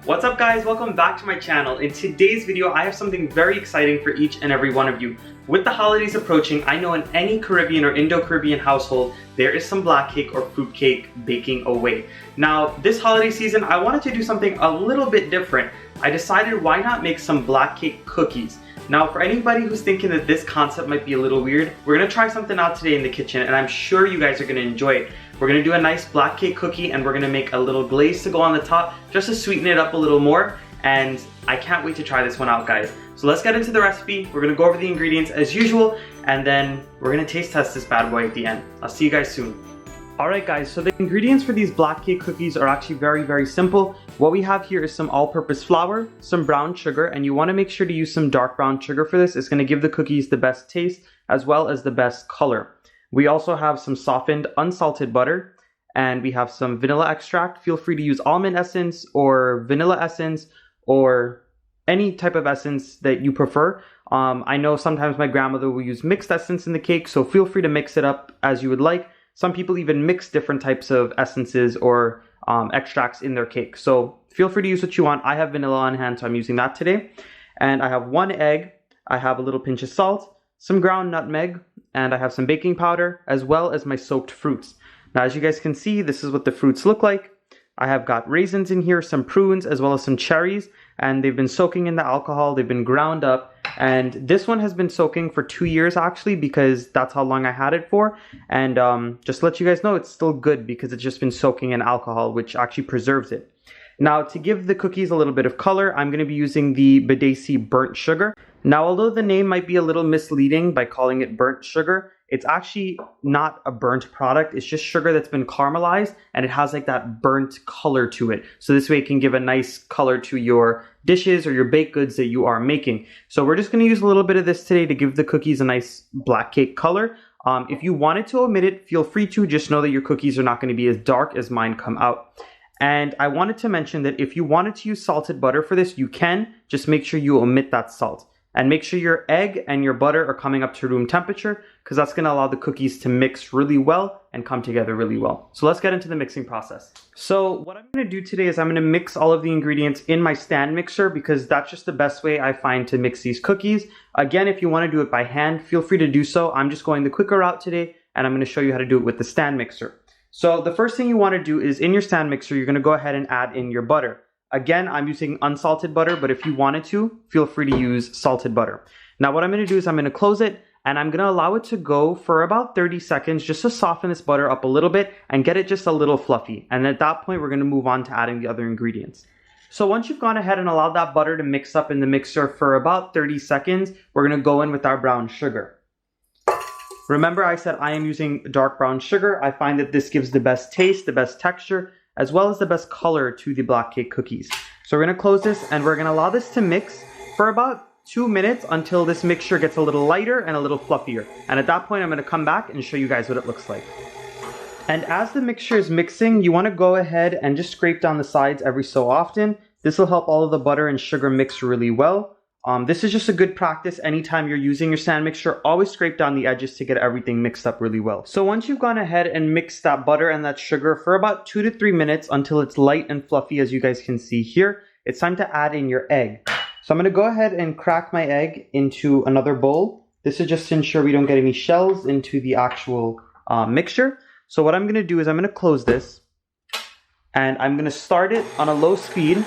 What's up guys, welcome back to my channel. In today's video, I have something very exciting for each and every one of you. With the holidays approaching, I know in any Caribbean or Indo-Caribbean household, there is some black cake or fruit cake baking away. Now, this holiday season, I wanted to do something a little bit different. I decided why not make some black cake cookies. Now, for anybody who's thinking that this concept might be a little weird, we're gonna try something out today in the kitchen and I'm sure you guys are gonna enjoy it. We're gonna do a nice black cake cookie and we're gonna make a little glaze to go on the top just to sweeten it up a little more, and I can't wait to try this one out, guys. So let's get into the recipe. We're gonna go over the ingredients as usual and then we're gonna taste test this bad boy at the end. I'll see you guys soon. Alright guys, so the ingredients for these black cake cookies are actually very simple. What we have here is some all-purpose flour, some brown sugar, and you want to make sure to use some dark brown sugar for this. It's going to give the cookies the best taste as well as the best color. We also have some softened unsalted butter, and we have some vanilla extract. Feel free to use almond essence or vanilla essence or any type of essence that you prefer. I know sometimes my grandmother will use mixed essence in the cake, so feel free to mix it up as you would like. Some people even mix different types of essences or extracts in their cake. So feel free to use what you want. I have vanilla on hand, so I'm using that today. And I have 1 egg. I have a little pinch of salt, some ground nutmeg, and I have some baking powder, as well as my soaked fruits. Now, as you guys can see, this is what the fruits look like. I have got raisins in here, some prunes, as well as some cherries, and they've been soaking in the alcohol. They've been ground up, and this one has been soaking for 2 years actually, because that's how long I had it for. And just to let you guys know, it's still good because it's just been soaking in alcohol, which actually preserves it. Now, to give the cookies a little bit of color, I'm going to be using the tbsp burnt sugar. Now, although the name might be a little misleading by calling it burnt sugar, it's actually not a burnt product. It's just sugar that's been caramelized and it has like that burnt color to it. So this way it can give a nice color to your dishes or your baked goods that you are making. So we're just going to use a little bit of this today to give the cookies a nice black cake color. If you wanted to omit it, feel free to. Just know that your cookies are not going to be as dark as mine come out. And I wanted to mention that if you wanted to use salted butter for this, you can. Just make sure you omit that salt. And make sure your egg and your butter are coming up to room temperature, because that's going to allow the cookies to mix really well and come together really well. So let's get into the mixing process. So what I'm going to do today is I'm going to mix all of the ingredients in my stand mixer, because that's just the best way I find to mix these cookies. Again, if you want to do it by hand, feel free to do so. I'm just going the quicker route today, and I'm going to show you how to do it with the stand mixer. So the first thing you want to do is in your stand mixer, you're going to go ahead and add in your butter. Again, I'm using unsalted butter, but if you wanted to, feel free to use salted butter. Now what I'm going to do is I'm going to close it and I'm going to allow it to go for about 30 seconds just to soften this butter up a little bit and get it just a little fluffy. And at that point, we're going to move on to adding the other ingredients. So once you've gone ahead and allowed that butter to mix up in the mixer for about 30 seconds, we're going to go in with our brown sugar. Remember, I said I am using dark brown sugar. I find that this gives the best taste, the best texture, as well as the best color to the black cake cookies. So we're going to close this and we're going to allow this to mix for about 2 minutes until this mixture gets a little lighter and a little fluffier. And at that point, I'm going to come back and show you guys what it looks like. And as the mixture is mixing, you want to go ahead and just scrape down the sides every so often. This will help all of the butter and sugar mix really well. This is just a good practice anytime you're using your stand mixture. Always scrape down the edges to get everything mixed up really well. So once you've gone ahead and mixed that butter and that sugar for about 2 to 3 minutes until it's light and fluffy, as you guys can see here, it's time to add in your egg. So I'm going to go ahead and crack my egg into another bowl. This is just to ensure we don't get any shells into the actual mixture. So what I'm going to do is I'm going to close this and I'm going to start it on a low speed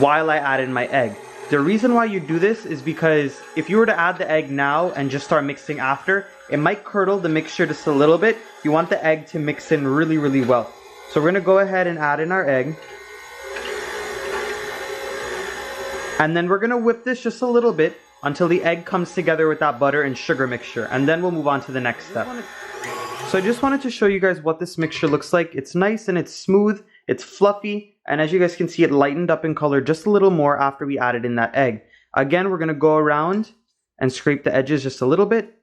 while I add in my egg. The reason why you do this is because if you were to add the egg now and just start mixing after, it might curdle the mixture just a little bit. You want the egg to mix in really well. So we're going to go ahead and add in our egg. And then we're going to whip this just a little bit until the egg comes together with that butter and sugar mixture. And then we'll move on to the next step. So I just wanted to show you guys what this mixture looks like. It's nice and it's smooth, it's fluffy, and as you guys can see, it lightened up in color just a little more after we added in that egg. Again, we're going to go around and scrape the edges just a little bit.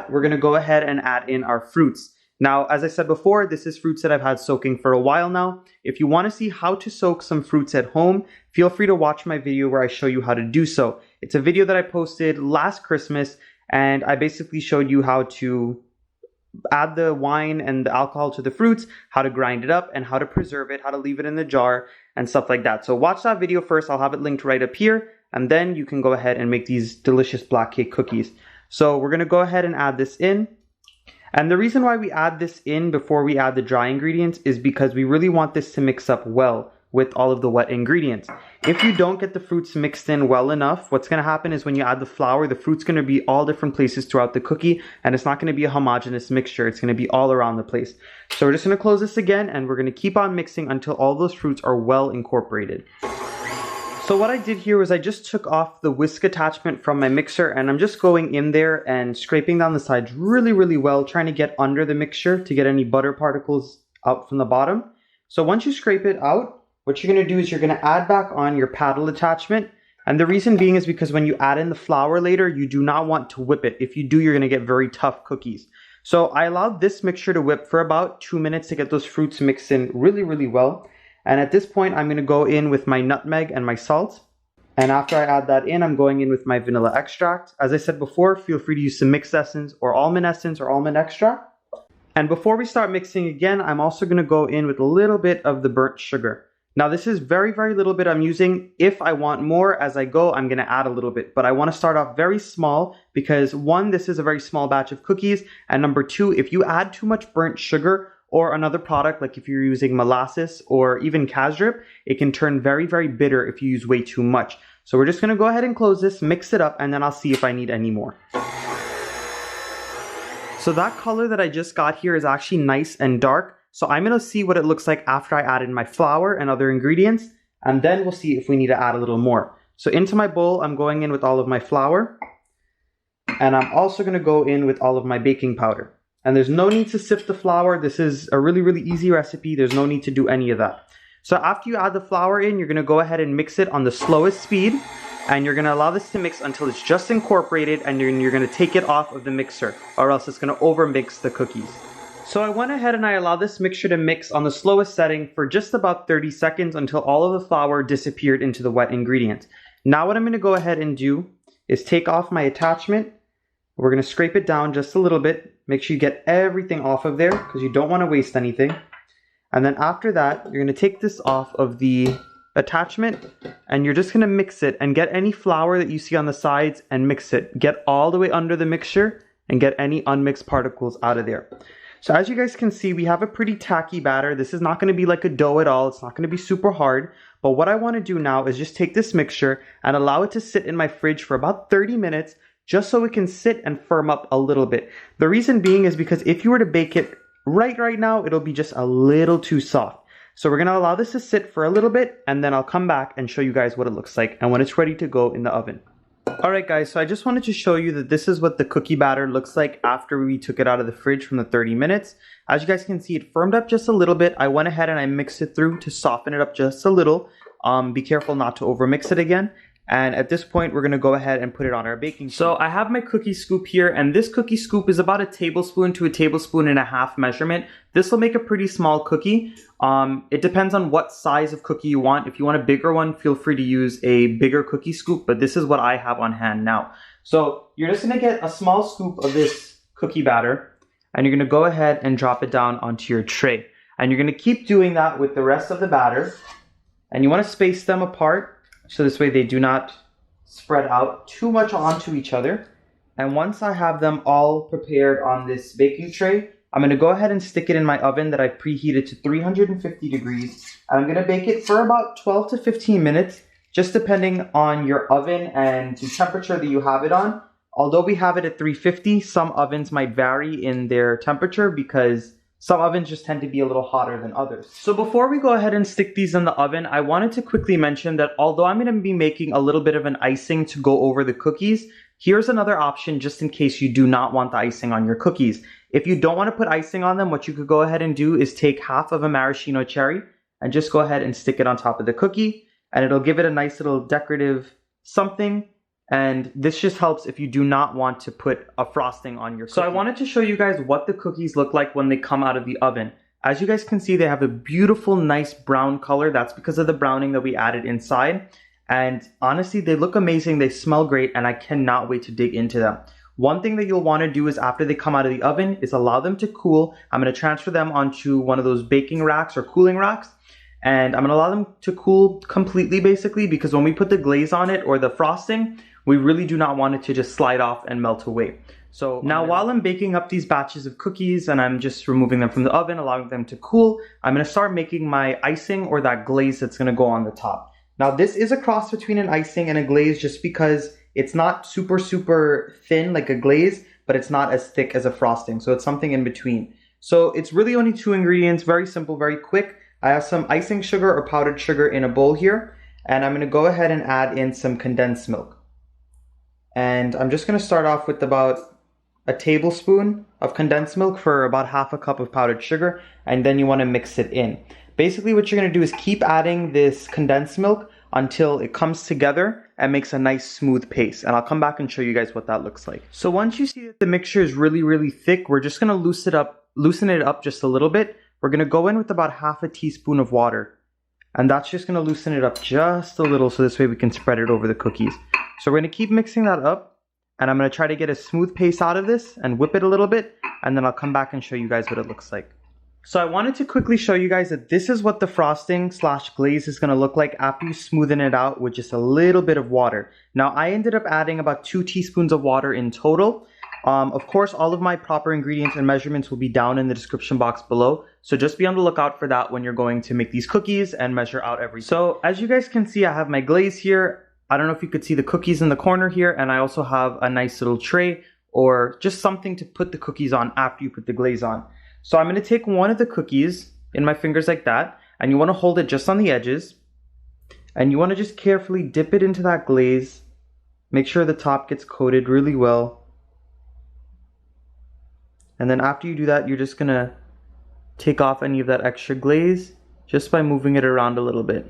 We're going to go ahead and add in our fruits. Now, as I said before, this is fruits that I've had soaking for a while now. If you want to see how to soak some fruits at home, feel free to watch my video where I show you how to do so. It's a video that I posted last Christmas, and I basically showed you how to add the wine and the alcohol to the fruits, how to grind it up, and how to preserve it, how to leave it in the jar, and stuff like that. So watch that video first. I'll have it linked right up here, and then you can go ahead and make these delicious black cake cookies. So we're going to go ahead and add this in. And the reason why we add this in before we add the dry ingredients is because we really want this to mix up well with all of the wet ingredients. If you don't get the fruits mixed in well enough, what's going to happen is when you add the flour, the fruit's going to be all different places throughout the cookie, and it's not going to be a homogeneous mixture. It's going to be all around the place. So we're just going to close this again, and we're going to keep on mixing until all those fruits are well incorporated. So what I did here was I just took off the whisk attachment from my mixer, and I'm just going in there and scraping down the sides really, really well, trying to get under the mixture to get any butter particles out from the bottom. So once you scrape it out, what you're going to do is you're going to add back on your paddle attachment. And the reason being is because when you add in the flour later, you do not want to whip it. If you do, you're going to get very tough cookies. So I allowed this mixture to whip for about 2 minutes to get those fruits mixed in really, really well. And at this point, I'm going to go in with my nutmeg and my salt. And after I add that in, I'm going in with my vanilla extract. As I said before, feel free to use some mixed essence or almond extract. And before we start mixing again, I'm also going to go in with a little bit of the burnt sugar. Now this is very, very little bit I'm using. If I want more as I go, I'm going to add a little bit. But I want to start off very small because one, this is a very small batch of cookies. And number two, if you add too much burnt sugar or another product, like if you're using molasses or even casdrip, it can turn very, very bitter if you use way too much. So we're just going to go ahead and close this, mix it up, and then I'll see if I need any more. So that color that I just got here is actually nice and dark. So I'm going to see what it looks like after I add in my flour and other ingredients, and then we'll see if we need to add a little more. So into my bowl, I'm going in with all of my flour, and I'm also going to go in with all of my baking powder. And there's no need to sift the flour. This is a really, really easy recipe. There's no need to do any of that. So after you add the flour in, you're going to go ahead and mix it on the slowest speed, and you're going to allow this to mix until it's just incorporated, and you're going to take it off of the mixer, or else it's going to overmix the cookies. So I went ahead and I allowed this mixture to mix on the slowest setting for just about 30 seconds until all of the flour disappeared into the wet ingredients. Now what I'm going to go ahead and do is take off my attachment. We're going to scrape it down just a little bit. Make sure you get everything off of there because you don't want to waste anything. And then after that, you're going to take this off of the attachment and you're just going to mix it and get any flour that you see on the sides and mix it. Get all the way under the mixture and get any unmixed particles out of there. So as you guys can see, we have a pretty tacky batter. This is not going to be like a dough at all. It's not going to be super hard. But what I want to do now is just take this mixture and allow it to sit in my fridge for about 30 minutes just so it can sit and firm up a little bit. The reason being is because if you were to bake it right now, it'll be just a little too soft. So we're going to allow this to sit for a little bit and then I'll come back and show you guys what it looks like and when it's ready to go in the oven. Alright guys, so I just wanted to show you that this is what the cookie batter looks like after we took it out of the fridge from the 30 minutes. As you guys can see, it firmed up just a little bit. I went ahead and I mixed it through to soften it up just a little. Be careful not to overmix it again. And at this point, we're going to go ahead and put it on our baking sheet. So I have my cookie scoop here, and this cookie scoop is about a tablespoon to a tablespoon and a half measurement. This will make a pretty small cookie. It depends on what size of cookie you want. If you want a bigger one, feel free to use a bigger cookie scoop, but this is what I have on hand now. So you're just going to get a small scoop of this cookie batter, and you're going to go ahead and drop it down onto your tray. And you're going to keep doing that with the rest of the batter. And you want to space them apart, so this way they do not spread out too much onto each other. And once I have them all prepared on this baking tray, I'm going to go ahead and stick it in my oven that I preheated to 350 degrees. And I'm going to bake it for about 12 to 15 minutes, just depending on your oven and the temperature that you have it on. Although we have it at 350, some ovens might vary in their temperature because some ovens just tend to be a little hotter than others. So before we go ahead and stick these in the oven, I wanted to quickly mention that although I'm going to be making a little bit of an icing to go over the cookies, here's another option just in case you do not want the icing on your cookies. If you don't want to put icing on them, what you could go ahead and do is take half of a maraschino cherry and just go ahead and stick it on top of the cookie, and it'll give it a nice little decorative something. And this just helps if you do not want to put a frosting on your cookie. So I wanted to show you guys what the cookies look like when they come out of the oven. As you guys can see, they have a beautiful, nice brown color. That's because of the browning that we added inside. And honestly, they look amazing. They smell great, and I cannot wait to dig into them. One thing that you'll want to do is after they come out of the oven is allow them to cool. I'm going to transfer them onto one of those baking racks or cooling racks. and I'm gonna allow them to cool completely basically, because when we put the glaze on it or the frosting, we really do not want it to just slide off and melt away. So now while I'm baking up these batches of cookies and I'm just removing them from the oven, allowing them to cool, I'm gonna start making my icing or that glaze that's gonna go on the top. Now this is a cross between an icing and a glaze just because it's not super thin like a glaze, but it's not as thick as a frosting. So it's something in between. So it's really only 2 ingredients, very simple, very quick. I have some icing sugar or powdered sugar in a bowl here, and I'm gonna go ahead and add in some condensed milk. And I'm just gonna start off with about a tablespoon of condensed milk for about half a cup of powdered sugar, and then you wanna mix it in. Basically what you're gonna do is keep adding this condensed milk until it comes together and makes a nice smooth paste. And I'll come back and show you guys what that looks like. So once you see that the mixture is really thick, we're just gonna loosen it up just a little bit. We're gonna go in with about half a teaspoon of water. And that's just gonna loosen it up just a little so this way we can spread it over the cookies. So we're gonna keep mixing that up, and I'm gonna try to get a smooth paste out of this and whip it a little bit, and then I'll come back and show you guys what it looks like. So I wanted to quickly show you guys that this is what the frosting / glaze is gonna look like after you smoothen it out with just a little bit of water. Now I ended up adding about 2 teaspoons of water in total. Of course, all of my proper ingredients and measurements will be down in the description box below. So just be on the lookout for that when you're going to make these cookies and measure out everything. So as you guys can see, I have my glaze here. I don't know if you could see the cookies in the corner here. And I also have a nice little tray or just something to put the cookies on after you put the glaze on. So I'm going to take one of the cookies in my fingers like that. And you want to hold it just on the edges. And you want to just carefully dip it into that glaze. Make sure the top gets coated really well. And then after you do that, you're just gonna take off any of that extra glaze just by moving it around a little bit.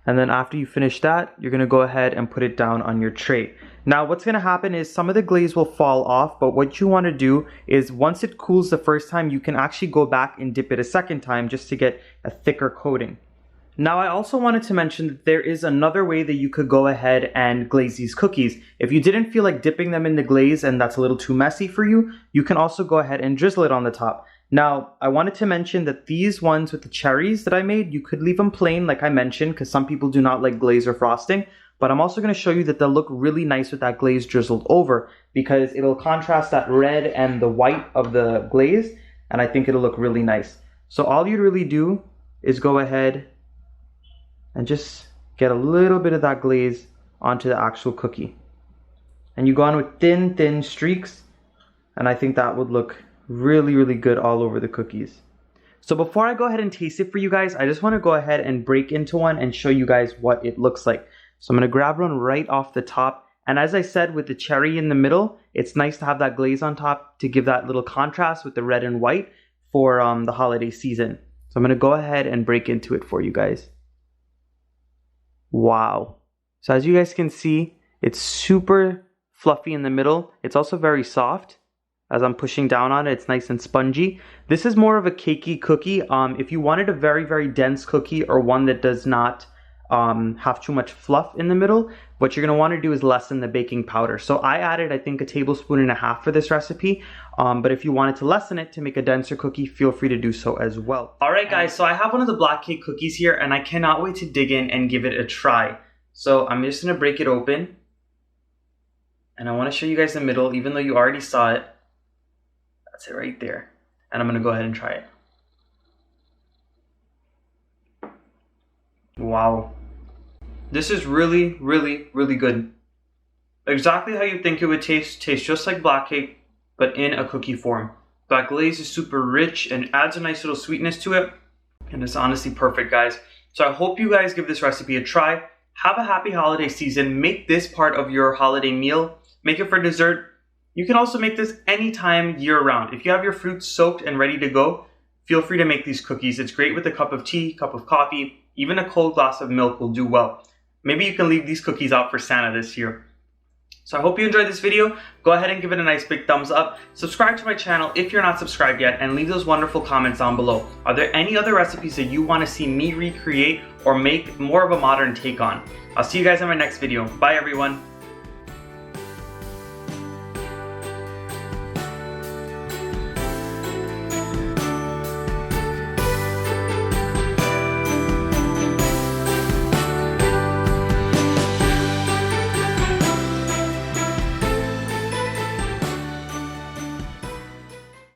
And then after you finish that, you're gonna go ahead and put it down on your tray. Now what's gonna happen is some of the glaze will fall off, but what you wanna do is once it cools the first time, you can actually go back and dip it a second time just to get a thicker coating. Now I also wanted to mention that there is another way that you could go ahead and glaze these cookies. If you didn't feel like dipping them in the glaze and that's a little too messy for you, you can also go ahead and drizzle it on the top. Now I wanted to mention that these ones with the cherries that I made, you could leave them plain like I mentioned because some people do not like glaze or frosting. But I'm also going to show you that they'll look really nice with that glaze drizzled over because it'll contrast that red and the white of the glaze, and I think it'll look really nice. So all you'd really do is go ahead and just get a little bit of that glaze onto the actual cookie. And you go on with thin streaks, and I think that would look really good all over the cookies. So before I go ahead and taste it for you guys, I just want to go ahead and break into one and show you guys what it looks like. So I'm going to grab one right off the top, and as I said, with the cherry in the middle, it's nice to have that glaze on top to give that little contrast with the red and white for the holiday season. So I'm going to go ahead and break into it for you guys. Wow. So as you guys can see, it's super fluffy in the middle. It's also very soft. As I'm pushing down on it, it's nice and spongy. This is more of a cakey cookie. If you wanted a very dense cookie or one that does not have too much fluff in the middle, what you're going to want to do is lessen the baking powder. So I added, I think, 1.5 tablespoons for this recipe. But if you wanted to lessen it to make a denser cookie, feel free to do so as well. Alright guys, so I have one of the black cake cookies here and I cannot wait to dig in and give it a try. So I'm just going to break it open. And I want to show you guys the middle, even though you already saw it. That's it right there. And I'm going to go ahead and try it. Wow. This is really good. Exactly how you think it would taste. Tastes just like black cake, but in a cookie form. That glaze is super rich and adds a nice little sweetness to it. And it's honestly perfect, guys. So I hope you guys give this recipe a try. Have a happy holiday season. Make this part of your holiday meal. Make it for dessert. You can also make this anytime year round. If you have your fruits soaked and ready to go, feel free to make these cookies. It's great with a cup of tea, cup of coffee, even a cold glass of milk will do well. Maybe you can leave these cookies out for Santa this year. So I hope you enjoyed this video. Go ahead and give it a nice big thumbs up. Subscribe to my channel if you're not subscribed yet, and leave those wonderful comments down below. Are there any other recipes that you want to see me recreate or make more of a modern take on? I'll see you guys in my next video. Bye everyone.